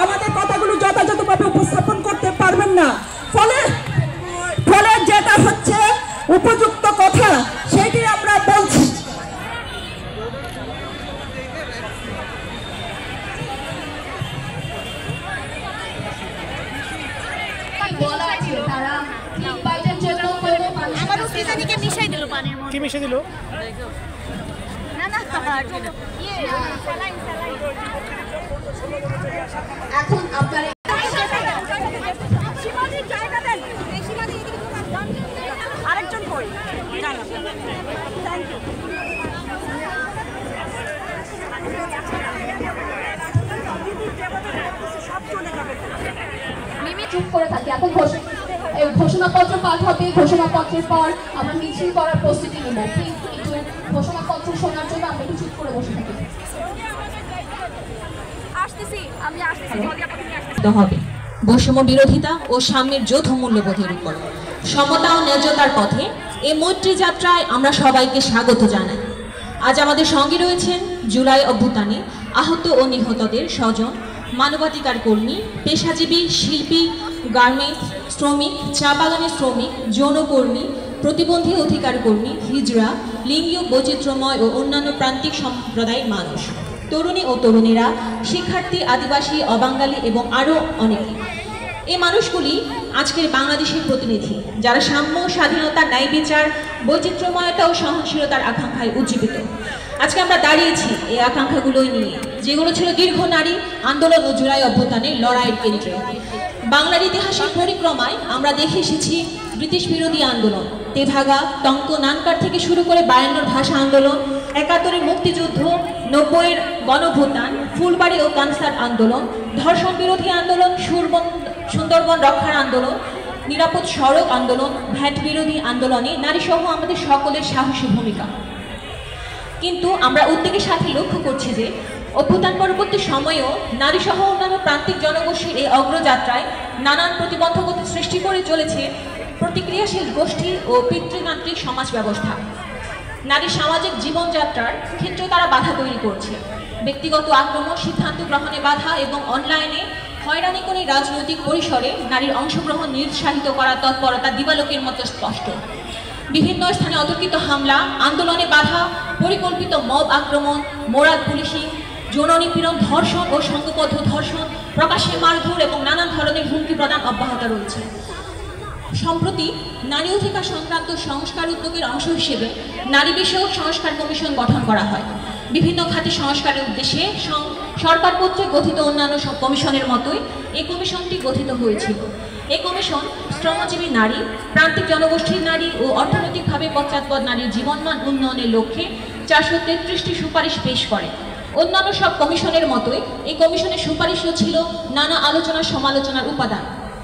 আমাদের কথাগুলো যথাযথভাবে উপস্থাপন করতে পারবেন না, ফলে যেটা হচ্ছে উপযুক্ত কথা সেটি আমরা বলছি। কি মিশে দিল? এখন আপনারা আরেকজন কই চুপ করে থাকি। এখন ঘোষণাপত্র পাঠ হবে, ঘোষণাপত্রের পর আমরা মিছিল করার প্রস্তুতি নেব। একটু ঘোষণাপত্র শোনার জন্য আমরা একটু চুপ করে বসে থাকি। হবে বৈষম্য বিরোধিতা ও সাম্যের যৌথ মূল্যবোধের উপর সমতা ও ন্যায্যতার পথে এই মৈত্রী যাত্রায় আমরা সবাইকে স্বাগত জানাই। আজ আমাদের সঙ্গে রয়েছেন জুলাই অভ্যুত্থানে আহত ও নিহতদের স্বজন, মানবাধিকার কর্মী, পেশাজীবী, শিল্পী, গার্মেন্টস শ্রমিক, চা বাগানের শ্রমিক, যৌনকর্মী, প্রতিবন্ধী অধিকার কর্মী, হিজড়া, লিঙ্গীয় বৈচিত্র্যময় ও অন্যান্য প্রান্তিক সম্প্রদায়ের মানুষ, তরুণী ও তরুণীরা, শিক্ষার্থী, আদিবাসী, অবাঙালি এবং আরও অনেকে। এই মানুষগুলি আজকের বাংলাদেশের প্রতিনিধি, যারা সাম্য, স্বাধীনতা, ন্যায় বিচার, বৈচিত্র্যময়তা ও সহনশীলতার আকাঙ্ক্ষায় উজ্জীবিত। আজকে আমরা দাঁড়িয়েছি এই আকাঙ্ক্ষাগুলোই নিয়ে, যেগুলো ছিল দীর্ঘ নারী আন্দোলন ও জুলাই অভ্যুত্থানের লড়াইয়ের কেন্দ্রে। বাংলার ইতিহাসের পরিক্রমায় আমরা দেখে এসেছি ব্রিটিশ বিরোধী আন্দোলন, তেভাগা, টঙ্ক, নানকার থেকে শুরু করে 52 ভাষা আন্দোলন, 71-এর মুক্তিযুদ্ধ, 90-এর গণভুত্থান, ফুলবাড়ি ও কানসার আন্দোলন, ধর্ষণ বিরোধী আন্দোলন, সুন্দরবন রক্ষার আন্দোলন, নিরাপদ সড়ক আন্দোলন, ভ্যাট বিরোধী আন্দোলনে নারীসহ আমাদের সকলের সাহসী ভূমিকা। কিন্তু আমরা উদ্বেগের সাথে লক্ষ্য করছি যে অভ্যুত্থান পরবর্তী সময়েও নারীসহ অন্যান্য প্রান্তিক জনগোষ্ঠীর এই অগ্রযাত্রায় নানান প্রতিবন্ধকতা সৃষ্টি করে চলেছে প্রতিক্রিয়াশীল গোষ্ঠী ও পিতৃতান্ত্রিক সমাজ ব্যবস্থা। নারীর সামাজিক জীবনযাত্রার ক্ষেত্রে তারা বাধা তৈরি করছে। ব্যক্তিগত আক্রমণ, সিদ্ধান্ত গ্রহণে বাধা এবং অনলাইনে হয়রানি করে রাজনৈতিক পরিসরে নারীর অংশগ্রহণ নিরুৎসাহিত করার তৎপরতা দিবালোকের মতো স্পষ্ট। বিভিন্ন স্থানে অতর্কিত হামলা, আন্দোলনে বাধা, পরিকল্পিত মব আক্রমণ, মোরাদ পুলিশি, যৌন নিপীড়ন, ধর্ষণ ও সংঘবদ্ধ ধর্ষণ, প্রকাশ্যে মারধর এবং নানান ধরনের হুমকি প্রদান অব্যাহত রয়েছে। সম্প্রতি নারী অধিকার সংক্রান্ত সংস্কার উদ্যোগের অংশ হিসেবে নারী বিষয়ক সংস্কার কমিশন গঠন করা হয়। বিভিন্ন খাতে সংস্কারের উদ্দেশ্যে সরকার কর্তৃক গঠিত অন্যান্য সব কমিশনের মতোই এই কমিশনটি গঠিত হয়েছিল। এই কমিশন শ্রমজীবী নারী, প্রান্তিক জনগোষ্ঠীর নারী ও অর্থনৈতিকভাবে পশ্চাৎপদ নারীর জীবনমান উন্নয়নের লক্ষ্যে 433টি সুপারিশ পেশ করে। অন্যান্য সব কমিশনের মতোই এই কমিশনের সুপারিশও ছিল নানা আলোচনা সমালোচনার উপাদান।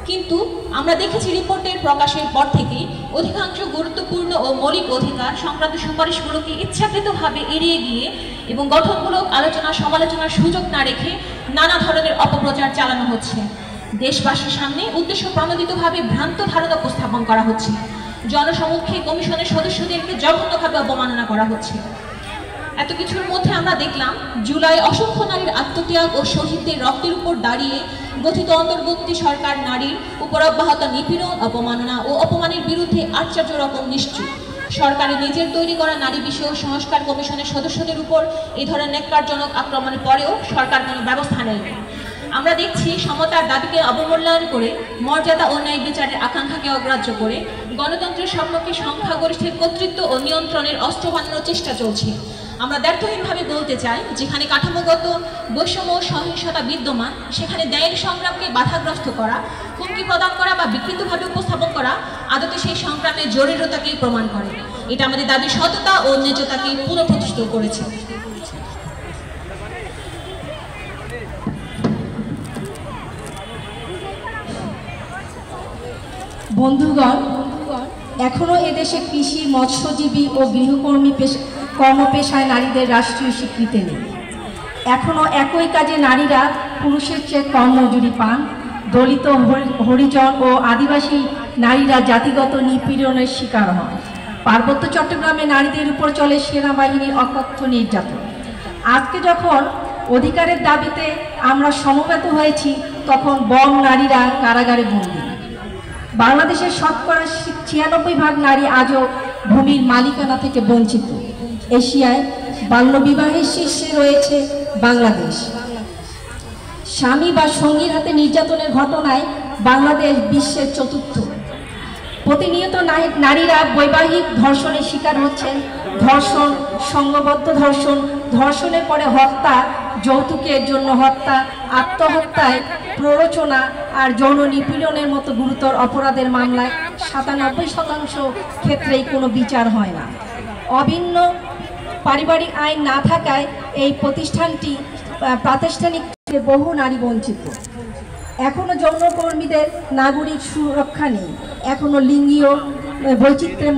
কিন্তু আমরা দেখেছি রিপোর্টের প্রকাশের পর থেকে অধিকাংশ গুরুত্বপূর্ণ ও মৌলিক অধিকার সংক্রান্ত সুপারিশগুলোকে ইচ্ছাকৃতভাবে এড়িয়ে গিয়ে এবং গঠনমূলক আলোচনা সমালোচনার সুযোগ না রেখে নানা ধরনের অপপ্রচার চালানো হচ্ছে। দেশবাসীর সামনে উদ্দেশ্য প্রণোদিতভাবে ভ্রান্ত ধারণা উপস্থাপন করা হচ্ছে। জনসমক্ষে কমিশনের সদস্যদেরকে জঘন্যভাবে অবমাননা করা হচ্ছে। এত কিছুর মধ্যে আমরা দেখলাম জুলাই অসংখ্য নারীর আত্মত্যাগ ও শহীদদের রক্তের উপর দাঁড়িয়ে গঠিত অন্তর্বর্তী সরকার নারীর উপর অব্যাহত নিপীড়ন, অপমাননা ও অপমানের বিরুদ্ধে আশ্চর্য রকম নিশ্চুপ। সরকারের নিজের তৈরি করা নারী বিষয়ক সংস্কার কমিশনের সদস্যদের উপর এই ধরনের ন্যাক্কারজনক আক্রমণের পরেও সরকার কোনো ব্যবস্থা নেয়নি। আমরা দেখছি সমতার দাবিকে অবমূল্যায়ন করে, মর্যাদা ও ন্যায় বিচারের আকাঙ্ক্ষাকে অগ্রাহ্য করে গণতন্ত্রের স্বপ্নকে সংখ্যাগরিষ্ঠের কর্তৃত্ব ও নিয়ন্ত্রণের অস্ত্র বানানোর চেষ্টা চলছে। আমরা দ্ব্যর্থহীনভাবে বলতে চাই, যেখানে কাঠামোগত বৈষম্য ও সহিংসতা বিদ্যমান, সেখানে ন্যায়ের সংগ্রামকে বাধাগ্রস্ত করা, হুমকি প্রদান করা বা বিকৃতভাবে উপস্থাপন করা আদতে সেই সংগ্রামের জরুরতাকেই প্রমাণ করে। এটা আমাদের দাবির সততা ও ন্যায্যতাকে পুনঃপ্রতিষ্ঠিত করেছে। বন্ধুগণ, এখনো এদেশে কৃষি, মৎস্যজীবী ও গৃহকর্মী কর্মপেশায় নারীদের রাষ্ট্রীয় স্বীকৃতি নেই। এখনো একই কাজে নারীরা পুরুষের চেয়ে কম মজুরি পান। দলিত, হরিজন ও আদিবাসী নারীরা জাতিগত নিপীড়নের শিকার হন। পার্বত্য চট্টগ্রামে নারীদের উপর চলে সেনাবাহিনীর অকথ্য নির্যাতন। আজকে যখন অধিকারের দাবিতে আমরা সমবেত হয়েছি, তখন বম নারীরা কারাগারে বন্দী। বাংলাদেশের শতকরা 96% নারী আজও ভূমির মালিকানা থেকে বঞ্চিত। এশিয়ায় বাল্যবিবাহের শীর্ষে রয়েছে বাংলাদেশ। স্বামী বা সঙ্গীর হাতে নির্যাতনের ঘটনায় বাংলাদেশ বিশ্বের চতুর্থ। প্রতিনিয়ত নারীরা বৈবাহিক ধর্ষণের শিকার হচ্ছেন। ধর্ষণ, সংঘবদ্ধ ধর্ষণ, ধর্ষণের পরে হত্যা, যৌতুকের জন্য হত্যা, আত্মহত্যায় প্ররোচনা আর যৌন নিপীড়নের মতো গুরুতর অপরাধের মামলায় 97% ক্ষেত্রেই কোনো বিচার হয় না। অভিন্ন পারিবারিক আইন না থাকায় এই প্রতিষ্ঠানটি প্রাতিষ্ঠানিক বহু নারী বঞ্চিত। এখনো যৌনকর্মীদের নাগরিক সুরক্ষা নেই। এখনো লিঙ্গীয় বৈচিত্র্যে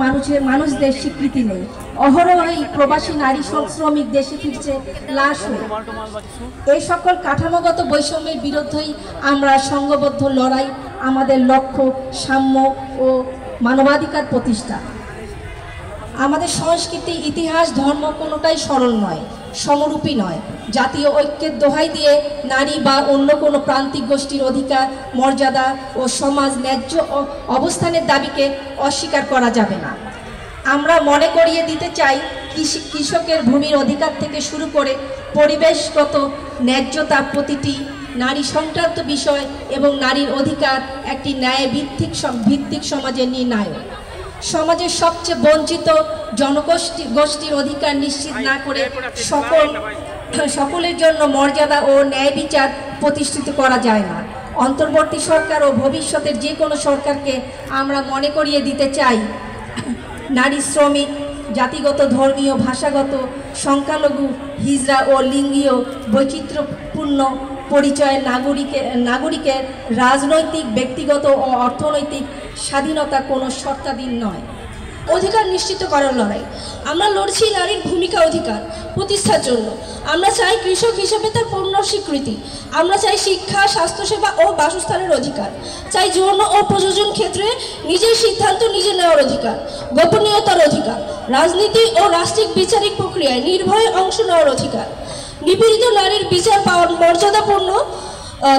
মানুষদের স্বীকৃতি নেই। অহরহই প্রবাসী নারী শ্রমিক দেশে ফিরছে লাশ হয়ে। এই সকল কাঠামোগত বৈষম্যের বিরুদ্ধেই আমরা সংঘবদ্ধ লড়াই। আমাদের লক্ষ্য সাম্য ও মানবাধিকার প্রতিষ্ঠা। আমাদের সংস্কৃতি, ইতিহাস, ধর্ম কোনোটাই সরল নয়, সমরূপী নয়। জাতীয় ঐক্যের দোহাই দিয়ে নারী বা অন্য কোনো প্রান্তিক গোষ্ঠীর অধিকার, মর্যাদা ও সমাজ ন্যায্য অবস্থানের দাবিকে অস্বীকার করা যাবে না। আমরা মনে করিয়ে দিতে চাই, কৃষকের ভূমির অধিকার থেকে শুরু করে পরিবেশগত ন্যায্যতা প্রতিটি নারী সংক্রান্ত বিষয় এবং নারীর অধিকার একটি ন্যায় ভিত্তিক সমাজের নির্ণায়ক। সমাজের সবচেয়ে বঞ্চিত জনগোষ্ঠীর অধিকার নিশ্চিত না করে সকলের জন্য মর্যাদা ও ন্যায় বিচার প্রতিষ্ঠিত করা যায় না। অন্তর্বর্তী সরকার ও ভবিষ্যতের যে কোনো সরকারকে আমরা মনে করিয়ে দিতে চাই, নারী, শ্রমিক, জাতিগত, ধর্মীয়, ভাষাগত, সংখ্যালঘু, হিজড়া ও লিঙ্গীয় বৈচিত্র্যপূর্ণ পরিচয়ের নাগরিকের রাজনৈতিক, ব্যক্তিগত ও অর্থনৈতিক স্বাধীনতা কোনো শর্তাধীন নয়। অধিকার নিশ্চিত করার লড়াই। আমরা লড়ছি নারীর ভূমিকা অধিকার প্রতিষ্ঠার জন্য। আমরা চাই কৃষক হিসেবে তার পূর্ণ স্বীকৃতি। আমরা চাই শিক্ষা, স্বাস্থ্যসেবা ও বাসস্থানের অধিকার। চাই যৌন ও প্রযোজন ক্ষেত্রে নিজের সিদ্ধান্ত নিজে নেওয়ার অধিকার, গোপনীয়তার অধিকার, রাজনীতি ও রাষ্ট্রিক বিচারিক প্রক্রিয়ায় নির্ভয়ে অংশ নেওয়ার অধিকার, নিপীড়িত নারীর বিচার পাওয়ার, মর্যাদাপূর্ণ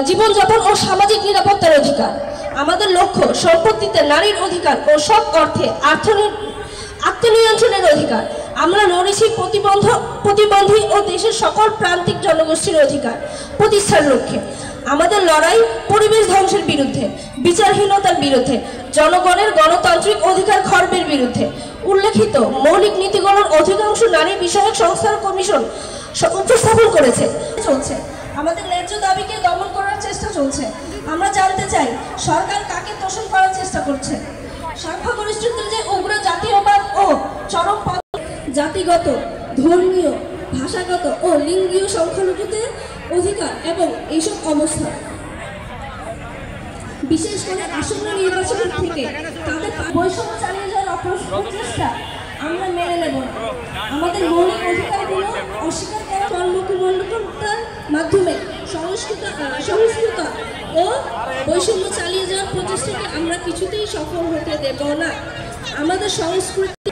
জীবনযাপন ও সামাজিক নিরাপত্তার অধিকার। আমাদের লক্ষ্য সম্পত্তিতে নারীর অধিকার ও সব অর্থে আত্মনিয়ন্ত্রণের অধিকার। আমরা লড়েছি প্রতিবন্ধী ও দেশের সকল প্রান্তিক জনগোষ্ঠীর অধিকার প্রতিষ্ঠার লক্ষ্যে। আমাদের লড়াই পরিবেশ ধ্বংসের বিরুদ্ধে, বিচারহীনতার বিরুদ্ধে, জনগণের গণতান্ত্রিক অধিকার খর্বের বিরুদ্ধে। উল্লেখিত মৌলিক নীতিগুলোর অধিকাংশ নারী বিষয়ক সংস্থার কমিশন উপস্থাপন করেছে। চলছে আমাদের ন্যায্য দাবিকে দমন করার চেষ্টা চলছে। আমরা জানতে চাই, সরকার কাকে তোষণ করার চেষ্টা করছে? সংখ্যাগরিষ্ঠদের যে উগ্র জাতীয়বাদ ও চরম জাতিগত, ধর্মীয়, ভাষাগত ও লিঙ্গীয় সংখ্যালঘুদের অধিকার এবং এইসব অবস্থা, বিশেষ করে আসন্ন নির্বাচন থেকে তাদের বৈষম্য চালিয়ে যাওয়ার প্রচেষ্টা আমরা মেনে নেব না। আমাদের মৌলিক অধিকারগুলো অস্বীকার করা, কর্মকুমণ্ডতার মাধ্যমে সংস্কৃত ও বৈষম্য চালিয়ে যাওয়ার প্রচেষ্টাকে আমরা কিছুতেই সফল হতে দেব না। আমাদের সংস্কৃতি